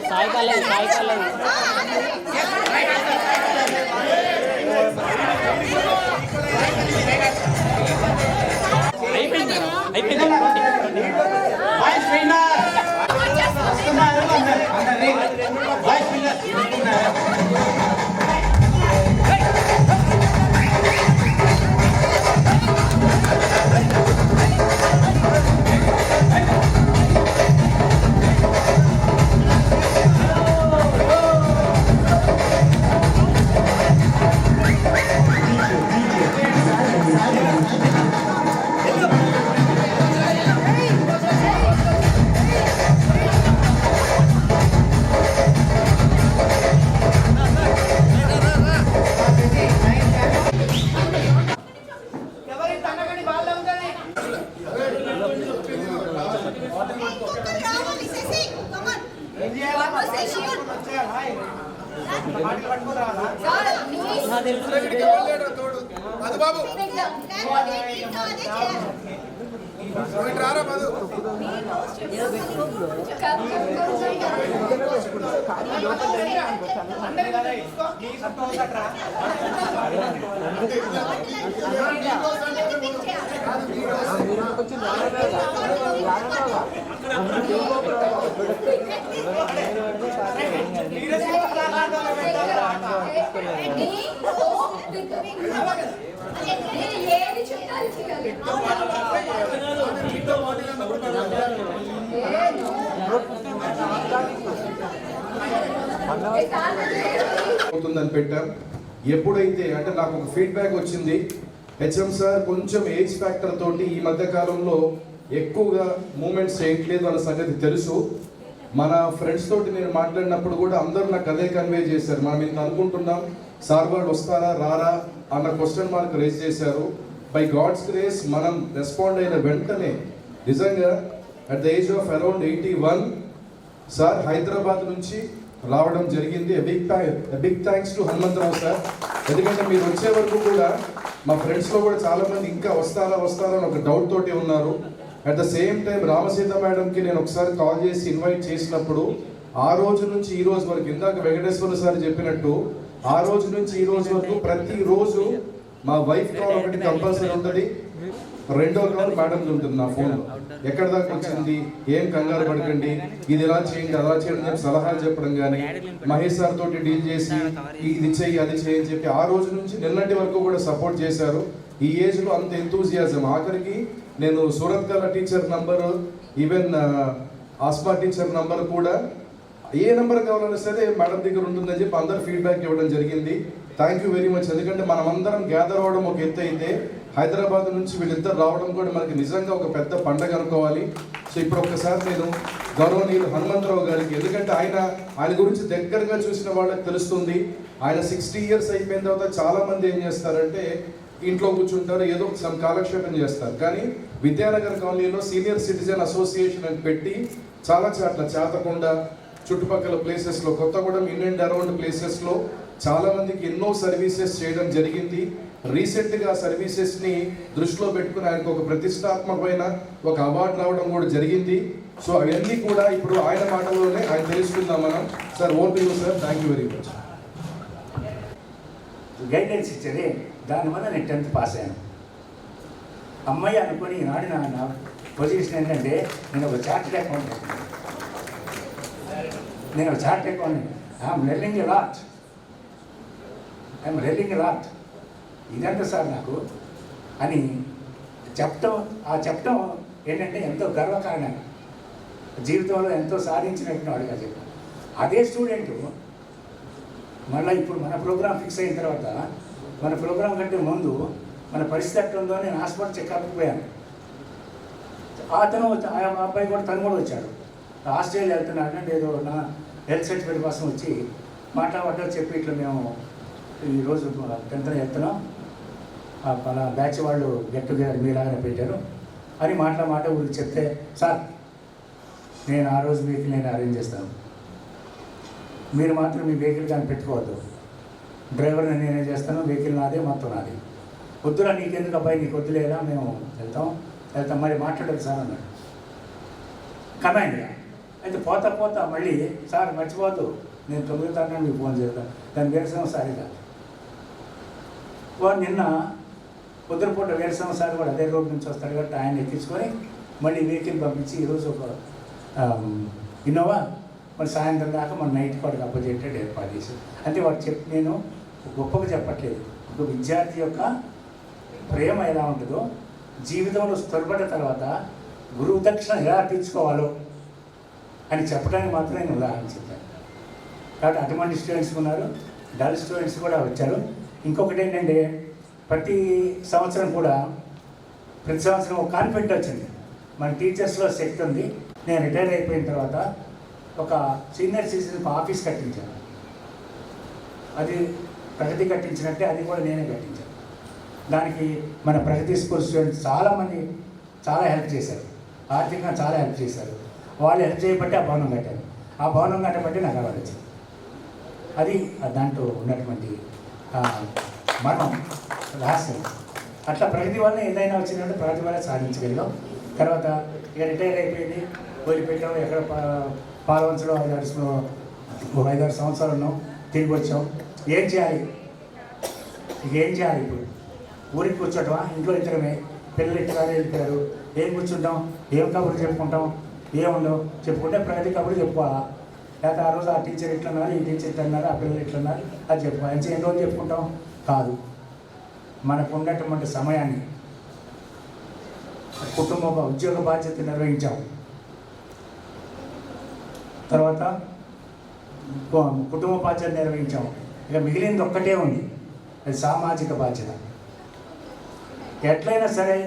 సాయి పల్లవి అయిపోయింది అవుతుందని పెట్టాం. ఎప్పుడైతే అంటే నాకు ఒక ఫీడ్బ్యాక్ వచ్చింది, హెచ్ఎం సార్ కొంచెం ఏజ్ ఫ్యాక్టర్ తోటి ఈ మధ్య కాలంలో ఎక్కువగా మూమెంట్స్ చేయట్లేదు అన్న సంగతి తెలుసు. మన ఫ్రెండ్స్ తోటి నేను మాట్లాడినప్పుడు కూడా అందరూ నాకు అదే కన్వే చేశారు. మనం ఇంత అనుకుంటున్నాం, సార్ వాళ్ళు వస్తారా రారా అన్న క్వశ్చన్ మార్క్ రేజ్ చేశారు. బై గాడ్స్ గ్రేస్ మనం రెస్పాండ్ అయిన వెంటనే నిజంగా at the age of around 81 sir Hyderabad నుంచి రావడం జరిగింది. Big thanks to Hanumantharao sir. ఎందుకంటే మీరు వచ్చే వరకు కూడా మా ఫ్రెండ్స్లో కూడా చాలామంది ఇంకా వస్తారా అని ఒక డౌట్ తోటి ఉన్నారు. At the same time Ramaseetha మేడంకి నేను ఒకసారి కాల్ చేసి ఇన్వైట్ చేసినప్పుడు ఆ రోజు నుంచి ఈ రోజు వరకు, ఇందాక వెంకటేశ్వర సార్ చెప్పినట్టు, ఆ రోజు నుంచి ఈ రోజు వరకు ప్రతిరోజు మా వైఫ్ కాల్ ఒకటి కంపల్సరీ ఉంటుంది, రెండో కాల్ మేడంది ఉంటుంది నా ఫోన్లో. ఎక్కడ దాకా వచ్చింది, ఏం కంగారు పడకండి, ఇది ఇలా చేయండి అలా చేయండి చెప్పి సలహాలు చెప్పడం కానీ, మహేష్ సార్ తోటి డీల్ చేసి ఇది చెయ్యి అది చెయ్యి అని చెప్పి ఆ రోజు నుంచి నిన్నటి వరకు కూడా సపోర్ట్ చేశారు. ఈ ఏజ్లో అంత ఎంతూజియాజం. ఆఖరికి నేను సూరత్ కళ teacher number, even Asma teacher number కూడా ఏ నెంబర్ కావాలన్నా సరే మేడం దగ్గర ఉంటుందని చెప్పి అందరు ఫీడ్బ్యాక్ ఇవ్వడం జరిగింది. Thank you very much. ఎందుకంటే మనమందరం గ్యాదర్ అవ్వడం ఒక ఎత్తు అయితే, హైదరాబాద్ నుంచి వీళ్ళిద్దరు రావడం కూడా మనకి నిజంగా ఒక పెద్ద పండగ అనుకోవాలి. సో ఇప్పుడు ఒక్కసారి నేను గౌరవనీయులు హనుమంతరావు గారికి, ఎందుకంటే ఆయన గురించి దగ్గరగా చూసిన వాళ్ళకి తెలుస్తుంది. ఆయన 60 years అయిపోయిన తర్వాత చాలా మంది ఏం చేస్తారంటే ఇంట్లో కూర్చుంటారు, ఏదో సమ్ కాలక్షేపం చేస్తారు. కానీ విద్యానగర్ కాలనీలో సీనియర్ సిటిజన్ అసోసియేషన్ అని పెట్టి చాలా చాట్ల చేతకొండ చుట్టుపక్కల ప్లేసెస్లో, కొత్తగూడెం ఇన్ అండ్ అరౌండ్ ప్లేసెస్లో చాలా మందికి ఎన్నో సర్వీసెస్ చేయడం జరిగింది. రీసెంట్గా సర్వీసెస్ని దృష్టిలో పెట్టుకుని ఆయనకు ఒక ప్రతిష్టాత్మకమైన ఒక అవార్డు రావడం కూడా జరిగింది. సో అవన్నీ కూడా ఇప్పుడు ఆయన మాటలోనే ఆయన తెలుసుకుందాం మనం. Sir own to you sir. Thank you very much. Guidance ఇచ్చేది, దానివల్ల నేను 10th పాస్ అయ్యాను. అమ్మాయి అనుకుని ఈనాడు నా పొజిషన్ ఏంటంటే నేను ఒక chartered accountant. I'm learning a lot. ఇదంతా సార్ నాకు అని చెప్పటం ఏంటంటే ఎంతో గర్వకారణం. జీవితంలో ఎంతో సాధించినట్టు వాడుగా చెప్పాను. అదే స్టూడెంటు మళ్ళీ ఇప్పుడు మన ప్రోగ్రాం ఫిక్స్ అయిన తర్వాత, మన ప్రోగ్రాం కంటే ముందు మన పరిస్థితి ఎట్లా ఉందో నేను హాస్పిటల్ చెకప్కి పోయాను. ఆ అబ్బాయి కూడా తను కూడా వచ్చాడు. ఆస్ట్రేలియా వెళ్తున్నాడు అంటే ఏదో నా హెల్త్ సర్టిఫికేట్ కోసం వచ్చి మాట్లాడటం చెప్పి ఇట్లా మేము ఈరోజు 10th వెళ్తున్నాం, మన బ్యాచ్ వాళ్ళు గెట్ టుగెదర్ మీలాగానే పెట్టారు అని మాట ఊరికి చెప్తే, సార్ నేను ఆ రోజు వెహికల్ నేను అరేంజ్ చేస్తాను, మీరు మాత్రం మీ వెహికల్ కానీ పెట్టుకోవద్దు, డ్రైవర్ని నేనే చేస్తాను, వెహికల్ నాదే మొత్తం నాది, వద్దురా నీకెందుకు అబ్బాయి నీకు వద్దులేదా మేము వెళ్తాం మరి మాట్లాడాలి సార్ అన్నాడు. కమాండ్గా అయితే పోతా పోతా మళ్ళీ సార్ మర్చిపోద్దు, నేను 9 తారీఖున మీకు ఫోన్ చేస్తాను. దాని వీరసింహ సార్ ఇలా నిన్న పొద్దునపూట వీరసింహ సార్ కూడా అదే రోడ్ నుంచి వస్తాడు కాబట్టి ఆయన ఎక్కించుకొని మళ్ళీ వెహికల్ పంపించి ఈరోజు ఒక ఇన్నోవా మరి సాయంత్రం దాకా మన నైట్ పాటుకు అప్పచెట్టేది ఏర్పాటు చేశారు. అంటే వాడు నేను గొప్పగా చెప్పట్లేదు, ఒక విద్యార్థి యొక్క ప్రేమ ఎలా ఉంటుందో, జీవితంలో స్థిరపడిన తర్వాత గురువు దక్షిణ ఎలా తీర్చుకోవాలో అని చెప్పడానికి మాత్రమే నేను ఉదాహరణ చెప్పాను. కాబట్టి అటువంటి స్టూడెంట్స్ ఉన్నారు, డల్ స్టూడెంట్స్ కూడా వచ్చారు. ఇంకొకటి ఏంటంటే ప్రతి సంవత్సరం ఒక కాన్ఫిడెంట్ వచ్చింది, మన టీచర్స్లో శక్తి ఉంది. నేను రిటైర్ అయిపోయిన తర్వాత ఒక సీనియర్ సిటిజన్కి ఆఫీస్ కట్టించాను. అది ప్రగతి కట్టించినట్టే అది కూడా నేనే కట్టించాను. దానికి మన ప్రగతి స్కూల్ స్టూడెంట్స్ చాలామంది చాలా హెల్ప్ చేశారు, ఆర్థికంగా చాలా హెల్ప్ చేశారు. వాళ్ళు హెల్ప్ చేయబట్టి ఆ భవనం కట్టారు. ఆ భవనం కట్టబట్టి నాకు అవార్డు వచ్చింది. అది దాంట్లో ఉన్నటువంటి మనం రహస్యం. అట్లా ప్రగతి వల్ల ఏదైనా వచ్చిందంటే ప్రగతి వల్ల సాధించగలిగాం. తర్వాత ఇక రిటైర్ అయిపోయింది, వదిలిపెట్టాం. ఎక్కడ పాలవంచలో 5-6 సంవత్సరాలు ఉన్నాం, తిరిగి వచ్చాం. ఏం చేయాలి, ఇక ఏం చేయాలి? ఇప్పుడు ఊరికి కూర్చోటమా? ఇంట్లో ఇద్దరమే, పిల్లలు ఇద్దరు వెళ్ళిపోయారు. ఏం కూర్చుంటాం, ఏం కబుర్లు చెప్పుకుంటాం? ఏముండవు, చెప్పుకుంటే ప్రగతి కబుర్లు చెప్పుకోవాలా? లేకపోతే ఆ రోజు ఆ టీచర్ ఇట్లన్నారు, ఈ టీచర్ ఇట్లన్నారు, ఆ పిల్లలు ఇట్లన్నారు, అది చెప్పుకోవాలి. ఎన్ని రోజులు చెప్పుకుంటాం? కాదు. మనకు ఉన్నటువంటి సమయాన్ని కుటుంబ ఉద్యోగ బాధ్యత నిర్వహించాం. తర్వాత కుటుంబ బాధ్యత నిర్వహించాం. ఇక మిగిలింది ఒక్కటే ఉంది, అది సామాజిక బాధ్యత. ఎట్లయినా సరే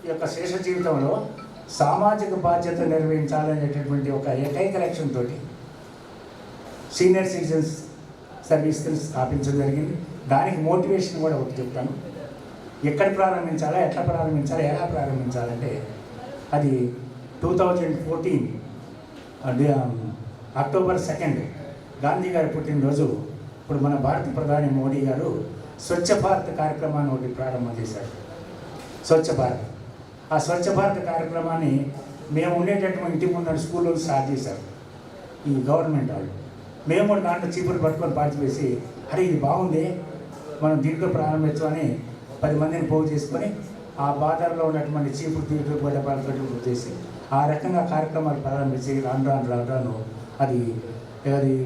ఈ యొక్క శేష జీవితంలో సామాజిక బాధ్యత నిర్వహించాలనేటటువంటి ఒక ఏకైక లక్ష్యంతో సీనియర్ సిటిజన్స్ సర్వీస్ స్థాపించడం జరిగింది. దానికి మోటివేషన్ కూడా ఒకటి చెప్తాను. ఎక్కడ ప్రారంభించాలా, ఎట్లా ప్రారంభించాలా, ఎలా ప్రారంభించాలంటే అది 2014 అక్టోబర్ 2 గాంధీ గారి పుట్టినరోజు. ఇప్పుడు మన భారత ప్రధాని మోడీ గారు స్వచ్ఛ భారత్ కార్యక్రమాన్ని ఒకటి ప్రారంభం చేశారు. స్వచ్ఛ భారత్, ఆ స్వచ్ఛ భారత్ కార్యక్రమాన్ని మేము ఉండేటటువంటి ఇంటి ముందు స్కూల్లో స్టార్ట్ చేశారు ఈ గవర్నమెంట్ వాళ్ళు. మేము కూడా దాంట్లో చీపురు పట్టుకొని పార్టిసిపేసి, అరే ఇది బాగుంది, మనం దీంట్లో ప్రారంభించమని 10 మందిని పోగు చేసుకొని ఆ బాధల్లో ఉన్నటువంటి చీపురు తీర్పు గొడవలతో చేసి ఆ రకంగా కార్యక్రమాలు ప్రారంభించి రాను అది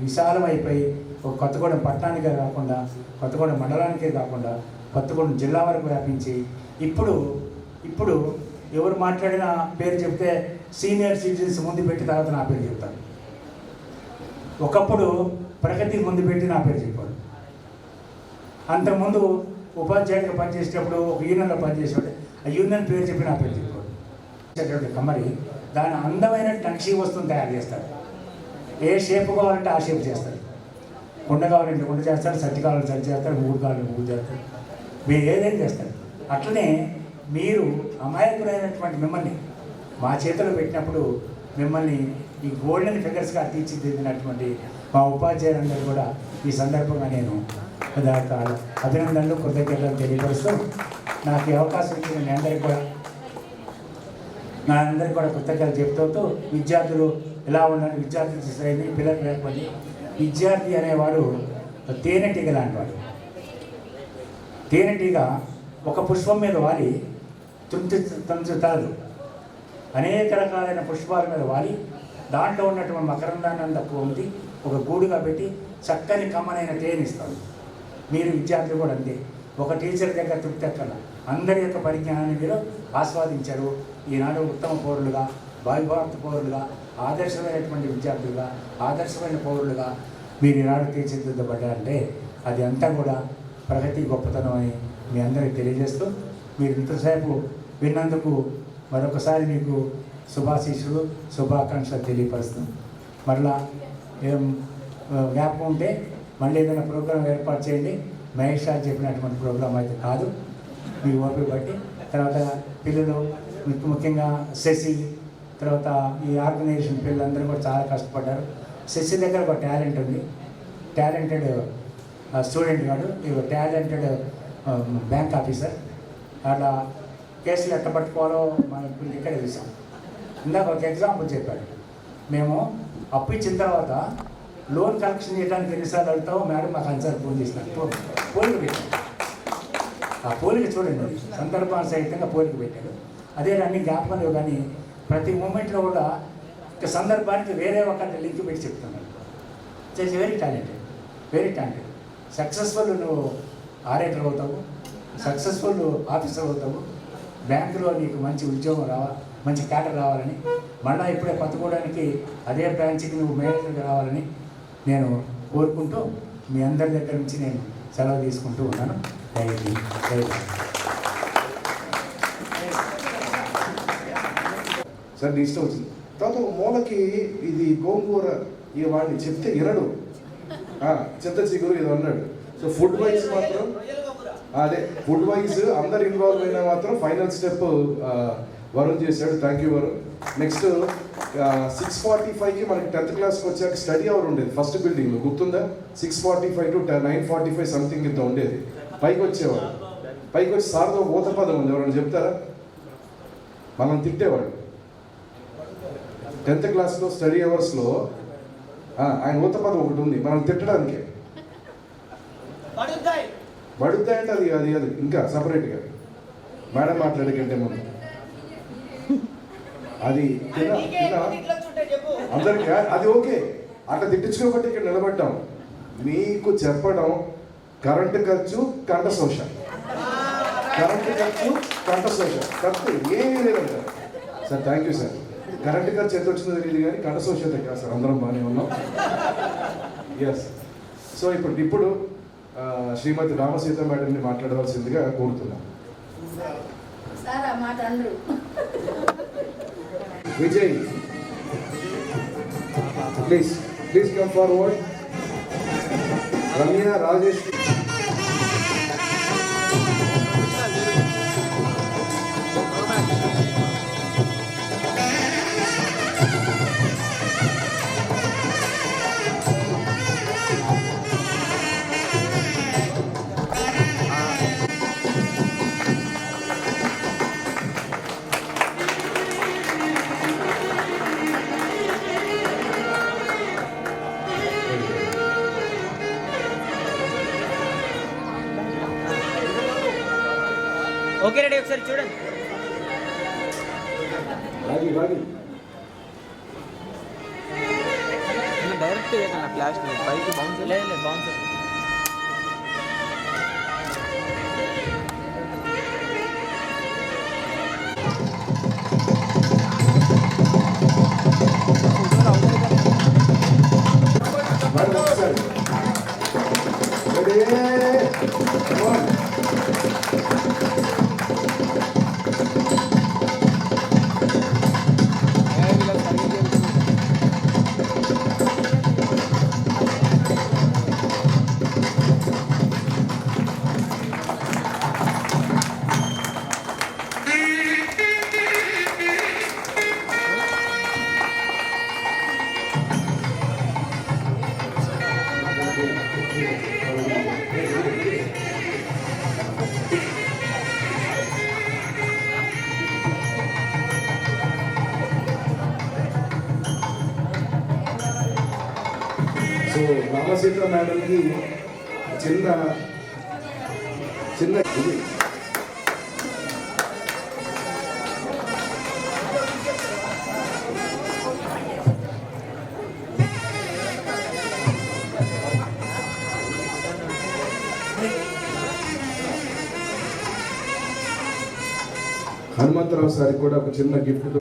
విశాలమైపోయి ఒక కొత్తగూడెం పట్టణానికే కాకుండా, కొత్తగూడెం మండలానికే కాకుండా కొత్తగూడెం జిల్లా వరకు వ్యాపించి ఇప్పుడు ఎవరు మాట్లాడినా పేరు చెప్తే సీనియర్ సిటిజన్స్ ముందు పెట్టి తర్వాత నా పేరు చెప్తాను. ఒకప్పుడు ప్రగతి ముందు పెట్టి నా పేరు చెప్పాడు. అంతకుముందు ఉపాధ్యాయుడిగా పనిచేసేటప్పుడు ఒక యూనియన్లో పనిచేసేవాడు, ఆ యూనియన్ పేరు చెప్పి నా పేరు చెప్పాడు. కమ్మరి దాని అందమైన నక్షీ వస్తువుని తయారు చేస్తాడు. ఏ షేప్ కావాలంటే ఆ షేప్ చేస్తాడు. కుండ కావాలంటే కుండ చేస్తాడు, సత్తి కావాలంటే సత్తి చేస్తాడు, మూడు కావాలంటే మూడు చేస్తాడు, మీరు ఏదైనా చేస్తాడు. అట్లనే మీరు అమాయకులైనటువంటి మిమ్మల్ని మా చేతిలో పెట్టినప్పుడు మిమ్మల్ని ఈ గోల్డెన్ ఫిగర్స్గా తీర్చిదిద్దినటువంటి మా ఉపాధ్యాయులందరూ కూడా ఈ సందర్భంగా నేను అభినందనలు కృతజ్ఞతలు తెలియపరుస్తూ నాకు ఈ అవకాశం ఇచ్చిన మీ అందరికీ కూడా కృతజ్ఞతలు చెప్తూ, విద్యార్థులు ఎలా ఉండాలి, విద్యార్థులు సరైన పిల్లలు లేకపోతే విద్యార్థి అనేవాడు తేనెటీగ లాంటివాడు. తేనెటీగ ఒక పుష్పం మీద వాలి తుంచుతాడు, అనేక రకాలైన పుష్పాల మీద వాలి దాంట్లో ఉన్నటువంటి మకరందాన్ని అంతా పొంది ఒక గూడుగా పెట్టి చక్కని కమ్మనైన తేనిస్తాడు. మీరు విద్యార్థులు కూడా అంతే. ఒక టీచర్ దగ్గర తృప్తి ఎక్కడ అందరి యొక్క పరిజ్ఞానాన్ని మీరు ఆస్వాదించారు. ఈనాడు ఉత్తమ పౌరులుగా, భావిభారత పౌరులుగా, ఆదర్శమైనటువంటి విద్యార్థులుగా, ఆదర్శమైన పౌరులుగా మీరు ఈనాడు తీర్చిదిద్దబడ్డారంటే అది అంతా కూడా ప్రగతి గొప్పతనం అని మీ అందరికీ తెలియజేస్తూ, మీరు ఇంతసేపు విన్నందుకు మరొకసారి మీకు శుభాశీస్సులు, శుభాకాంక్షలు తెలియపరుస్తూ, మరలా ఏం జ్ఞాపకం ఉంటే మళ్ళీ ఏదైనా ప్రోగ్రాం ఏర్పాటు చేయండి. మహేష్ సార్ చెప్పినటువంటి ప్రోగ్రాం అయితే కాదు, మీ ఓపిక బట్టి. తర్వాత పిల్లలు ముఖ్యంగా శశి, తర్వాత ఈ ఆర్గనైజేషన్ పిల్లలందరూ కూడా చాలా కష్టపడ్డారు. శశి దగ్గర ఒక టాలెంట్ ఉంది, టాలెంటెడ్ స్టూడెంట్ కాదు, టాలెంటెడ్ బ్యాంక్ ఆఫీసర్. అలా కేసులు ఎట్ట పట్టుకోవాలో మనం ఇక్కడే చూసాం. ఇందాక ఒక ఎగ్జాంపుల్ చెప్పాడు. మేము అప్పు ఇచ్చిన తర్వాత లోన్ కలెక్షన్ చేయడానికి ఎన్నిసార్లు అడుగుతావో మేడం మాకు అన్నిసార్లు ఫోన్ చేసినారు. పోలిక పెట్టాడు. ఆ పోలిక చూడండి, సందర్భానుసహితంగా పోలిక పెట్టాడు. అదే అన్ని జ్ఞాపకాలు, కానీ ప్రతి మూమెంట్లో కూడా ఒక సందర్భానికి వేరే ఒక లింక్ పెట్టి చెప్తున్నాడు. It's very talented, very talented. Successful నువ్వు ఆరేటర్ అవుతావు, సక్సెస్ఫుల్ ఆఫీసర్ అవుతావు, బ్యాంకులో నీకు మంచి ఉద్యోగం మంచి క్యాడర్ రావాలని, మళ్ళీ ఇప్పుడే కొత్తగూడానికి అదే బ్రాంచ్కి నువ్వు మేనేజర్గా రావాలని నేను కోరుకుంటూ మీ అందరి దగ్గర నుంచి నేను సెలవు తీసుకుంటూ ఉన్నాను. సార్ నీ ఇష్టం వచ్చింది. తర్వాత ఒక మూలకి ఇది గోంగూర ఇక వాడిని చెప్తే వినడు, చింత చిగురు ఇది అన్నాడు. సో ఫుడ్ వైజ్ మాత్రం అదే ఫుడ్ వైజ్ అందరు ఇన్వాల్వ్ అయినా మాత్రం ఫైనల్ స్టెప్ వరుణ్ చేశాడు. Thank you Varun. నెక్స్ట్ 6:45కి మనకి 10th క్లాస్కి వచ్చాక స్టడీ అవర్ ఉండేది ఫస్ట్ బిల్డింగ్లో, గుర్తుందా? 6:45 to 9:45 సంథింగ్ ఇంత ఉండేది. పైకి వచ్చేవాడు, పైకి వచ్చి సార్తో ఊత పదం ఉంది, ఎవరైనా చెప్తారా? మనం తిట్టేవాడు 10th క్లాస్లో స్టడీ అవర్స్లో. ఆయన ఊత పదం ఒకటి ఉంది మనం తిట్టడానికి, పడుతాయి అంటే అది అది అది ఇంకా సపరేట్గా మేడం మాట్లాడే కంటే ముందు అది అందరికీ అది ఓకే. అట్లా తిట్టించుకోబట్టి ఇక్కడ నిలబడ్డాం. మీకు చెప్పడం కరెంటు ఖర్చు కంఠశోష, కరెంటు ఖర్చు కంఠశోష, ఖర్చు ఏమీ లేదంటారు. Sir thank you sir. Current ఖర్చు ఎంత వచ్చిందో తెలియదు కానీ కంఠశోష అయితే కాదు సార్, అందరం బాగానే ఉన్నాం. ఎస్. సో ఇప్పుడు శ్రీమతి రామసీత మేడంని మాట్లాడవలసిందిగా కోరుతున్నాం. Vijay please come forward. Ramya, Rajesh. Okay ready, ఒకసారి చూడండి. డైరెక్ట్ ఫ్లాష్ పైకి బౌన్స్ లేదు, బౌన్స్ సో రామసీత మేడంకి చిన్న ఇది హనుమంతరావు సార్కి కూడా ఒక చిన్న గిఫ్ట్.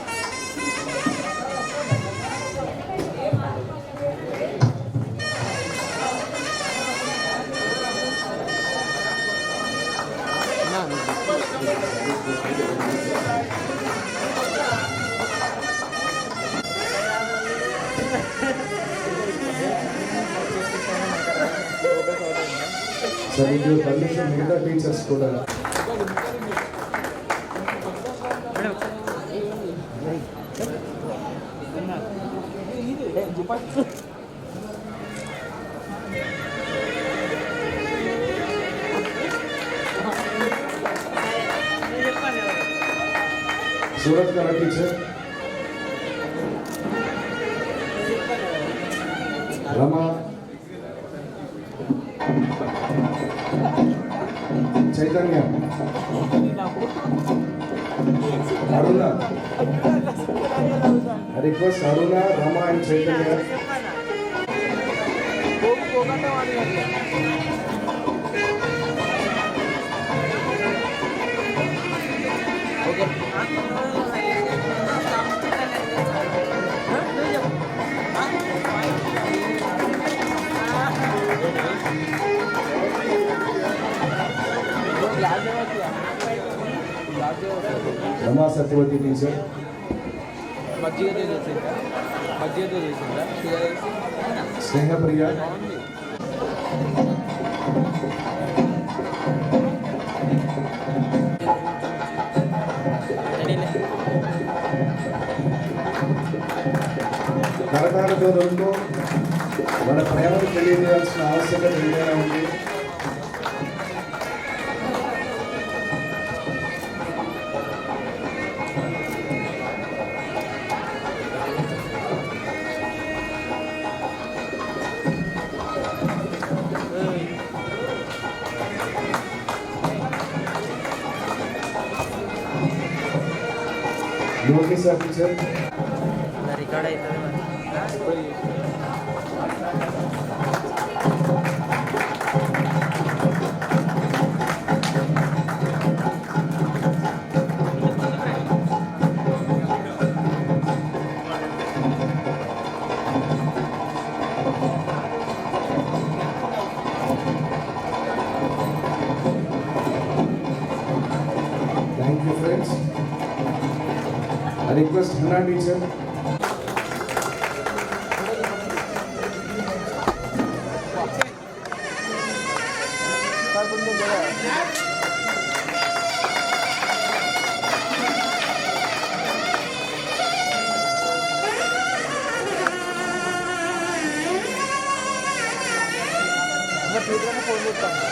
సార్ ఇది కండిషన్ మిగతా టీచర్స్ కూడా सूरत का teacher Rama, Chaitanya, Aruna. I request Aruna, Rama and Chaitanya. Rama Satyavati teacher. మజ్జిగతో చేసిందా షుగర్ వేసి Snehapriya. కరతాళ ధ్వనులతో మన ప్రేమను తెలియజేయాల్సిన ఆవశ్యకత ఏదైనా ఉంది. Lokesh sir teacher. రికార్డ్ అవుతుంది Thank you, friends. I request Hannah teacher. Phone చేస్తాను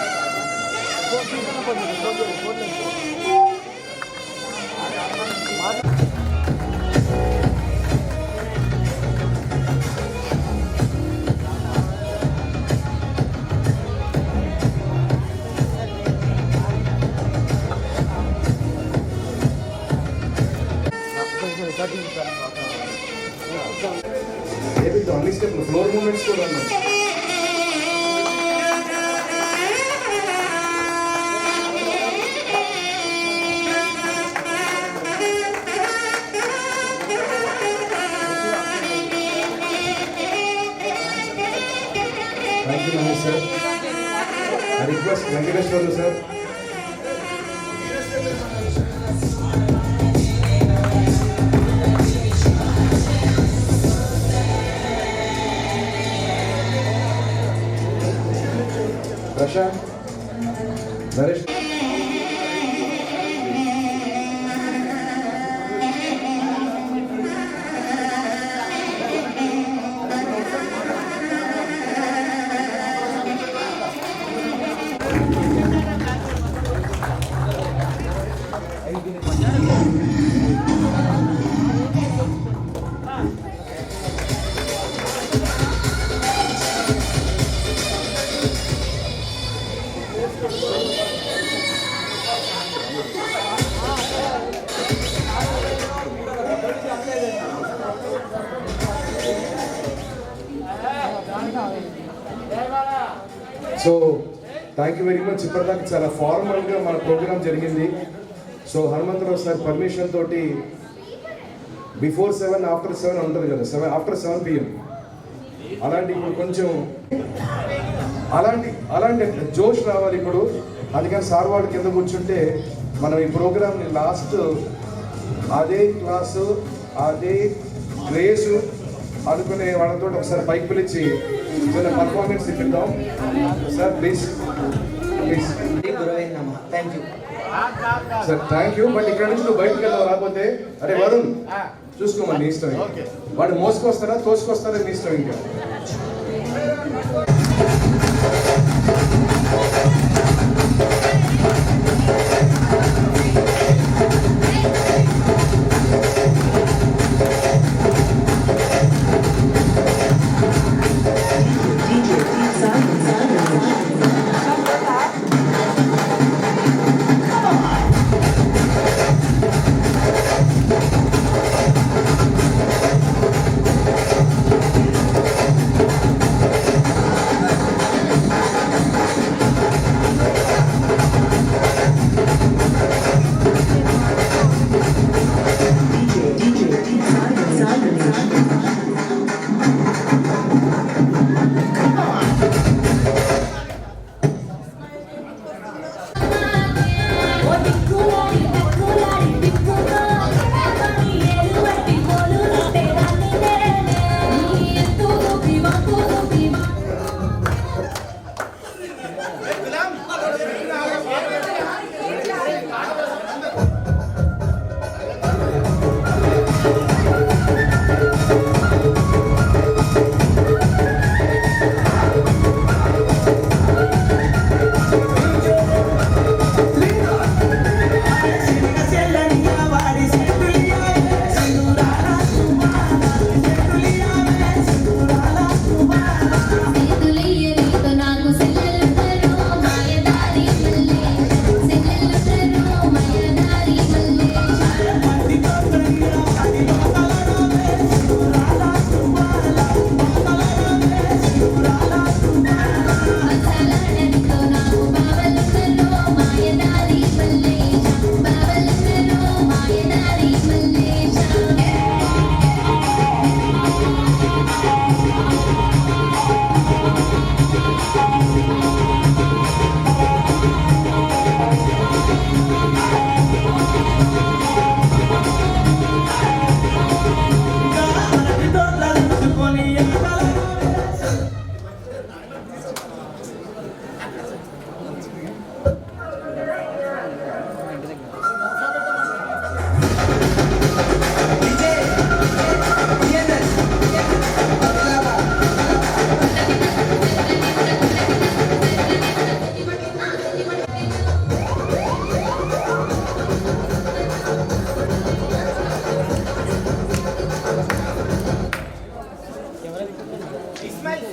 Maybe the only step floor movements కూడా ఉన్నాయి. Thank you, Mahesh sir. I request Venkateshwaru sir. Prashant, Naresh. So thank you very much. ఇప్పటిదాకా చాలా ఫార్మల్గా మన programme జరిగింది. So Hanumantharao sir permission తోటి before 7 after 7 ఉంటుంది కదా, ఆఫ్టర్ 7 PM అలాంటి ఇప్పుడు కొంచెం అలాంటి జోష్ రావాలి ఇప్పుడు. అందుకని సార్ వాళ్ళు కింద కూర్చుంటే మనం ఈ ప్రోగ్రామ్ని లాస్ట్ అదే క్లాసు అదే గ్రేసు అనుకునే వాళ్ళతో ఒకసారి పైకి పిలిచి పర్ఫార్మెన్స్ ఇప్పిద్దాం sir. Please sir. Thank you. But ఇక్కడ నుంచి నువ్వు బయటకు వెళ్దావు రాకపోతే, అరే వరుణ్ చూసుకోమని నీ ఇష్టం. వాడు మోసుకొస్తారా తోసుకొస్తారా నీ ఇష్టం. ఇంకా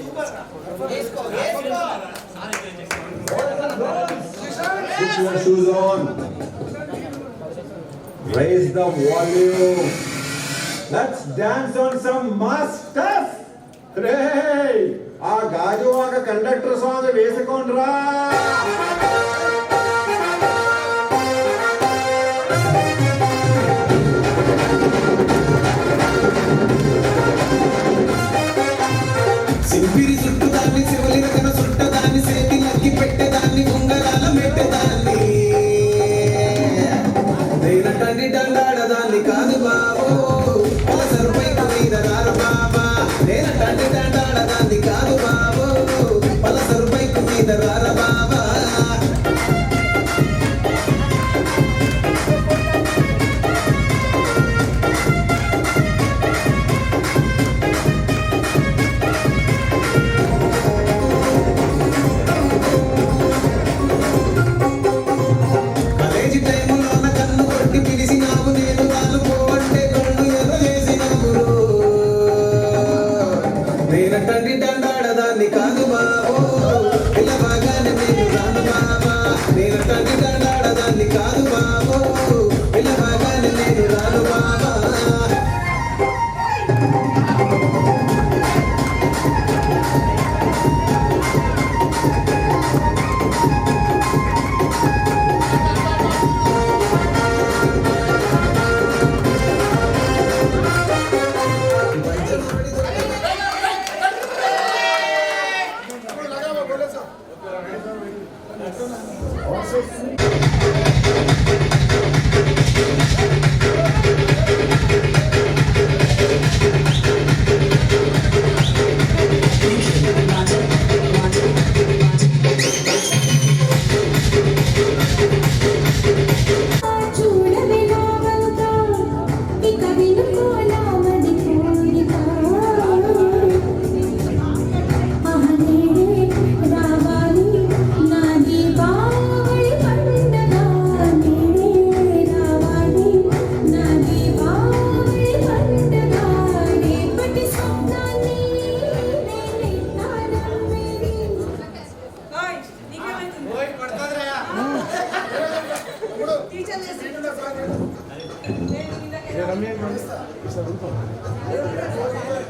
Put your shoes on. Raise the volume. Let's dance on some mass stuff. Hey, ఆ గాజువాక కండక్టర్ సాంగ్ వేసుకోండ్రా. సింపిరి చుట్టుదాన్ని శివలిన కన చుట్టదాన్ని సేతి నక్కి పెట్టేదాన్ని ఉంగరాల మెట్టేదాన్ని నేనటండి దండాడదాన్ని కాదు బాబు అవసరపై మీద రారు బాబా నేనటండి దండాడదాన్ని కాదు బాబు పలసరుపై మీద రార బాబా కాలేజీ టైములోన కన్ను కొట్టి పిలిచినావు నేను వాళ్ళు పోవంటే కన్ను ఎర్ర చేసినావు నేనటండి దండాడదాన్ని కాదు బాబు ఇలా బాగానే నేను రాను బాబా నేనటండి దండాడదాన్ని కాదు బాబు ఇలా బాగానే నేను రాను బాబా చూడవే నా వంక ఇక వినుకో నా మది కోరిక ఆహనేడే రావాలి నా దీపావళి పండగ నేడే రావాలి నా దీపావళి పండగ రేపటి స్వప్నాన్ని నేనే నమ్మేది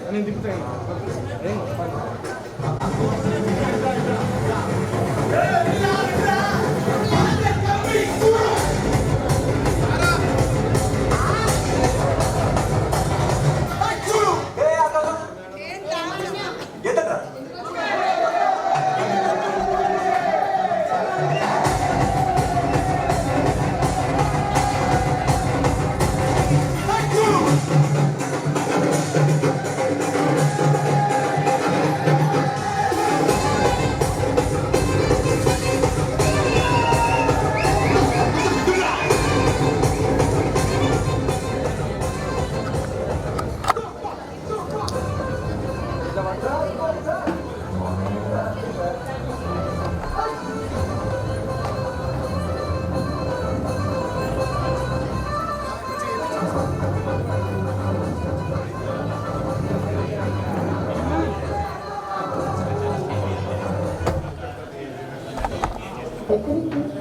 నేను దిగుతాను ఎక్కడికి